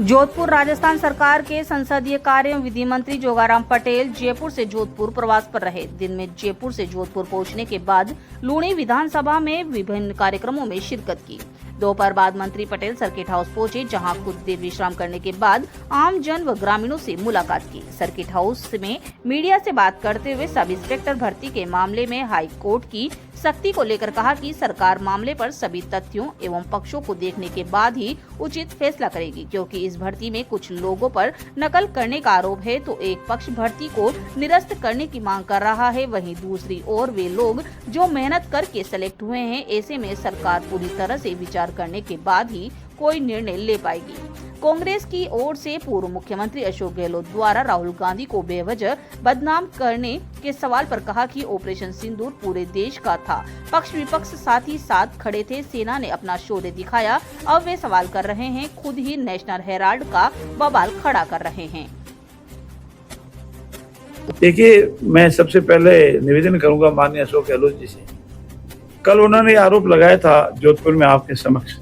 जोधपुर राजस्थान सरकार के संसदीय कार्य एवं विधि मंत्री जोगाराम पटेल जयपुर से जोधपुर प्रवास पर रहे। दिन में जयपुर से जोधपुर पहुंचने के बाद लूणी विधानसभा में विभिन्न कार्यक्रमों में शिरकत की। दोपहर बाद मंत्री पटेल सर्किट हाउस पहुंचे, जहां कुछ देर विश्राम करने के बाद आम जन व ग्रामीणों से मुलाकात की। सर्किट हाउस में मीडिया से बात करते हुए सब इंस्पेक्टर भर्ती के मामले में हाई कोर्ट की सख्ती को लेकर कहा कि सरकार मामले पर सभी तथ्यों एवं पक्षों को देखने के बाद ही उचित फैसला करेगी, क्योंकि इस भर्ती में कुछ लोगों पर नकल करने का आरोप है। तो एक पक्ष भर्ती को निरस्त करने की मांग कर रहा है, वहीं दूसरी ओर वे लोग जो मेहनत करके सेलेक्ट हुए हैं, ऐसे में सरकार पूरी तरह से विचार करने के बाद ही कोई निर्णय ले पाएगी। कांग्रेस की ओर से पूर्व मुख्यमंत्री अशोक गहलोत द्वारा राहुल गांधी को बेवजह बदनाम करने के सवाल पर कहा कि ऑपरेशन सिंदूर पूरे देश का था, पक्ष विपक्ष साथ ही साथ खड़े थे, सेना ने अपना शौर्य दिखाया, अब वे सवाल कर रहे हैं, खुद ही नेशनल हेराल्ड का बवाल खड़ा कर रहे हैं। देखिए, मैं सबसे पहले निवेदन करूंगा माननीय अशोक गहलोत जी से। कल उन्होंने आरोप लगाया था जोधपुर में आपके समक्ष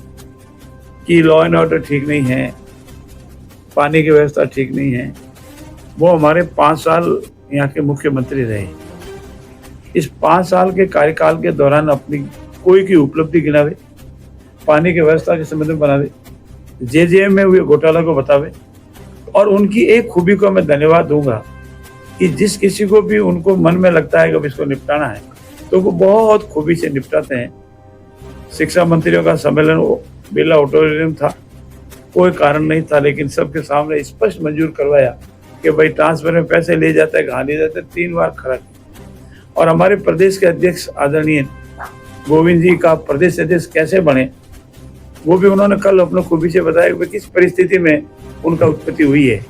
कि लॉ एंड ऑर्डर ठीक नहीं है, पानी की व्यवस्था ठीक नहीं है। वो हमारे 5 साल यहाँ के मुख्यमंत्री रहे। इस 5 साल के कार्यकाल के दौरान अपनी कोई की उपलब्धि गिनावे, पानी की व्यवस्था के संबंध में बनावे, जेजेएम में हुए घोटाला को बतावे। और उनकी एक खूबी को मैं धन्यवाद दूंगा कि जिस किसी को भी उनको मन में लगता है कि अब इसको निपटाना है तो वो बहुत खूबी से निपटाते हैं। शिक्षा मंत्रियों का सम्मेलन बिरला ऑडिटोरियम था, कोई कारण नहीं था, लेकिन सबके सामने स्पष्ट मंजूर करवाया कि भाई ट्रांसफर में पैसे ले जाता है, कहाँ ले जाता है, 3 बार खड़ा किया। और हमारे प्रदेश के अध्यक्ष आदरणीय गोविंद जी का प्रदेश अध्यक्ष कैसे बने, वो भी उन्होंने कल अपने खूबी से बताया कि किस परिस्थिति में उनका उत्पत्ति हुई है।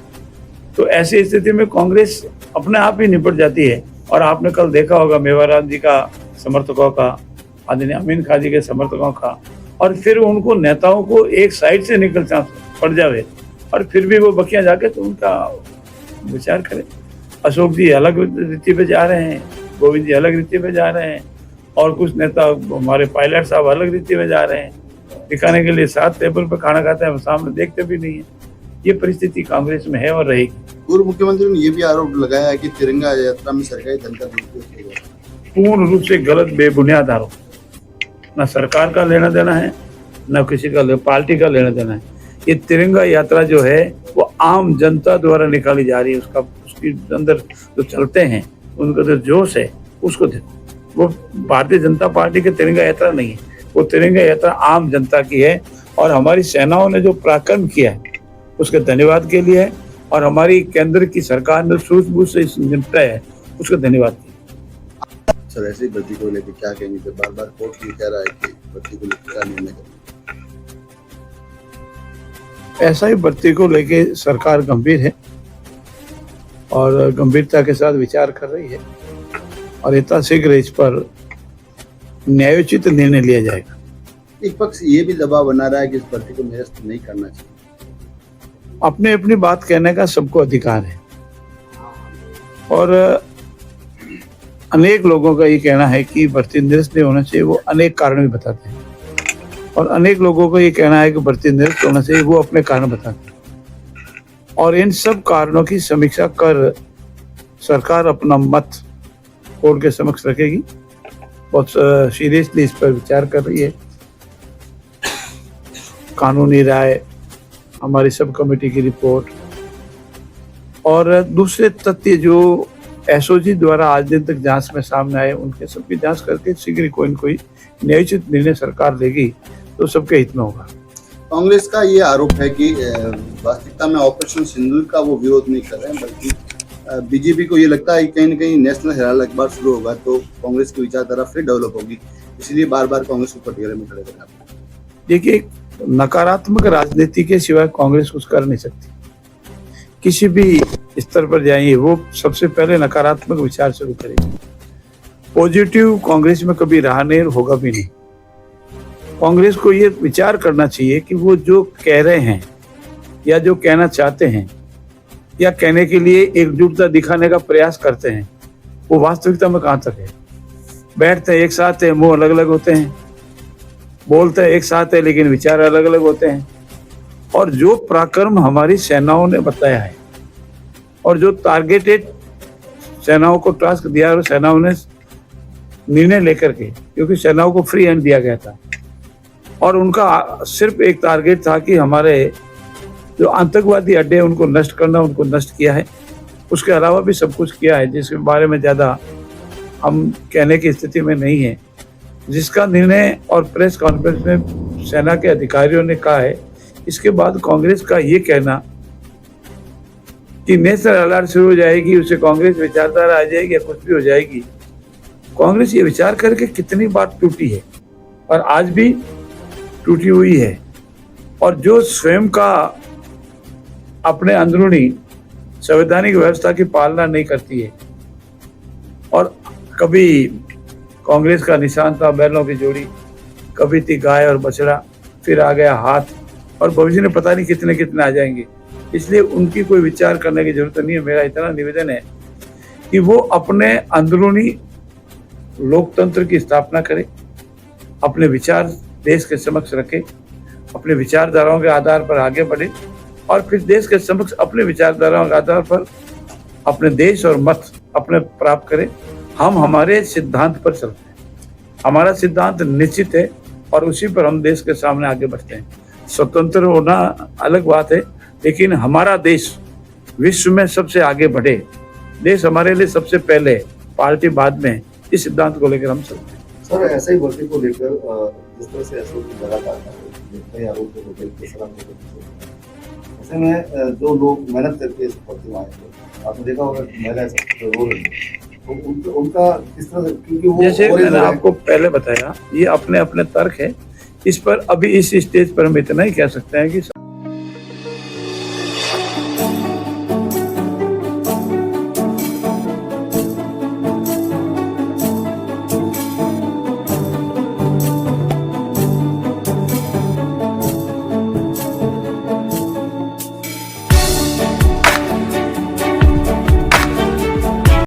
तो ऐसी स्थिति में कांग्रेस अपने आप ही निपट जाती है। और आपने कल देखा होगा मेवाराम जी का समर्थकों का, आदरणीय अमीन खान जी के समर्थकों का, और फिर उनको नेताओं को एक साइड से निकल पड़ जावे और फिर भी वो बखियां जाके तो उनका विचार करें। अशोक जी अलग रीति पे जा रहे हैं, गोविंद जी अलग रीति पे जा रहे हैं, और कुछ नेता हमारे पायलट साहब अलग रीति में जा रहे हैं। दिखाने के लिए साथ टेबल पर खाना खाते हैं, सामने देखते भी नहीं है। ये परिस्थिति कांग्रेस में है और रहेगी। पूर्व मुख्यमंत्री ने ये भी आरोप लगाया है कि तिरंगा यात्रा में सरकारी धन का दुरुपयोग किया गया। पूर्ण रूप से गलत, बेबुनियाद आरोप। न सरकार का लेना देना है, न किसी का पार्टी का लेना देना है। ये तिरंगा यात्रा जो है वो आम जनता द्वारा निकाली जा रही है। उसके अंदर जो चलते हैं, उनका जो जोश है, उसको वो भारतीय जनता पार्टी की तिरंगा यात्रा नहीं है, वो तिरंगा यात्रा आम जनता की है। और हमारी सेनाओं ने जो पराक्रम किया है उसके धन्यवाद के लिए है, और हमारी केंद्र की सरकार ने सूझबूझ से निपटा है, उसका धन्यवाद। सर, ऐसे ही भर्ती को लेकर क्या कहेंगे? जब बार-बार कोर्ट ये कह रहा है कि भर्ती को लेकर क्या निर्णय करें? ऐसा ही भर्ती को लेके सरकार गंभीर है और गंभीरता के साथ विचार कर रही है, और इतना शीघ्र इस पर न्यायोचित निर्णय लिया जाएगा। एक पक्ष ये भी दबाव बना रहा है कि इस भर्ती को निरस्त नहीं करना चाहिए। अपने अपनी बात कहने का सबको अधिकार है, और अनेक लोगों का ये कहना है कि भर्ती निरस्त नहीं होना चाहिए। वो अनेक कारण भी बताते हैं, और अनेक लोगों का ये कहना है कि भर्ती निरस्त होना चाहिए, वो अपने कारण बताते हैं। और इन सब कारणों की समीक्षा कर सरकार अपना मत कोर्ट के समक्ष रखेगी। बहुत सीरियसली इस पर विचार कर रही है। कानूनी राय, हमारी सब कमेटी की रिपोर्ट और दूसरे तथ्य जो एसओजी द्वारा आज दिन तक जांच में सामने आए, उनके सबकी जांच करके शीघ्र कोई न कोई न्यायोचित निर्णय सरकार लेगी तो सबके हित में होगा। कांग्रेस का ये आरोप है कि वास्तविकता में ऑपरेशन सिंदूर का वो विरोध नहीं कर रहे हैं, बल्कि बीजेपी को ये लगता है कि कहीं न कहीं नेशनल हेराल्ड अखबार शुरू होगा तो कांग्रेस की विचारधारा फिर डेवलप होगी, इसलिए बार बार कांग्रेस को कटघरे में खड़े करना। देखिए, नकारात्मक राजनीति के सिवाय कांग्रेस कुछ कर नहीं सकती। किसी भी स्तर पर जाइए, वो सबसे पहले नकारात्मक विचार शुरू करेगी। पॉजिटिव कांग्रेस में कभी रहा नहीं, होगा भी नहीं। कांग्रेस को ये विचार करना चाहिए कि वो जो कह रहे हैं या जो कहना चाहते हैं या कहने के लिए एकजुटता दिखाने का प्रयास करते हैं, वो वास्तविकता में कहाँ तक है। बैठते हैं एक साथ है, मुंह अलग अलग होते हैं, बोलते हैं एक साथ है लेकिन विचार अलग अलग होते हैं। और जो पराक्रम हमारी सेनाओं ने बताया है और जो टारगेटेड सेनाओं को टास्क दिया और सेनाओं ने निर्णय लेकर के, क्योंकि सेनाओं को फ्री हैंड दिया गया था और उनका सिर्फ एक टारगेट था कि हमारे जो आतंकवादी अड्डे हैं उनको नष्ट करना, उनको नष्ट किया है। उसके अलावा भी सब कुछ किया है जिसके बारे में ज़्यादा हम कहने की स्थिति में नहीं है, जिसका निर्णय और प्रेस कॉन्फ्रेंस में सेना के अधिकारियों ने कहा है। इसके बाद कांग्रेस का ये कहना कि नेशनल अलर्ट शुरू हो जाएगी, उससे कांग्रेस विचारधारा आ जाएगी या कुछ भी हो जाएगी, कांग्रेस ये विचार करके कितनी बार टूटी है और आज भी टूटी हुई है। और जो स्वयं का अपने अंदरूनी संवैधानिक व्यवस्था की पालना नहीं करती है, और कभी कांग्रेस का निशान था बैलों की जोड़ी, कभी थी गाय और बछड़ा, फिर आ गया हाथ, और भविष्य में पता नहीं कितने कितने आ जाएंगे। इसलिए उनकी कोई विचार करने की जरूरत नहीं है। मेरा इतना निवेदन है कि वो अपने अंदरूनी लोकतंत्र की स्थापना करे, अपने विचार देश के समक्ष रखे, अपने विचारधाराओं के आधार पर आगे बढ़े और फिर देश के समक्ष अपने विचारधाराओं के आधार पर अपने देश और मत अपने प्राप्त करे। हम हमारे सिद्धांत पर चलते हैं, हमारा सिद्धांत निश्चित है और उसी पर हम देश के सामने आगे बढ़ते हैं। स्वतंत्र होना अलग बात है, लेकिन हमारा देश विश्व में सबसे आगे बढ़े, देश हमारे लिए सबसे पहले, पार्टी बाद में, इस सिद्धांत को लेकर हम चलते हैं। सर, ऐसे ही भर्ती को लेकर जिस तरह से एसओपी लगातार जितने आरोप ऐसे में जो लोग मेहनत करके इस भर्ती में आए थे, आपने देखा होगा महिला रो रही तो उनका किस तरह से, क्योंकि वो जैसे मैंने आपको पहले बताया, ये अपने अपने तर्क है। इस पर अभी इस स्टेज पर हम इतना ही कह सकते हैं कि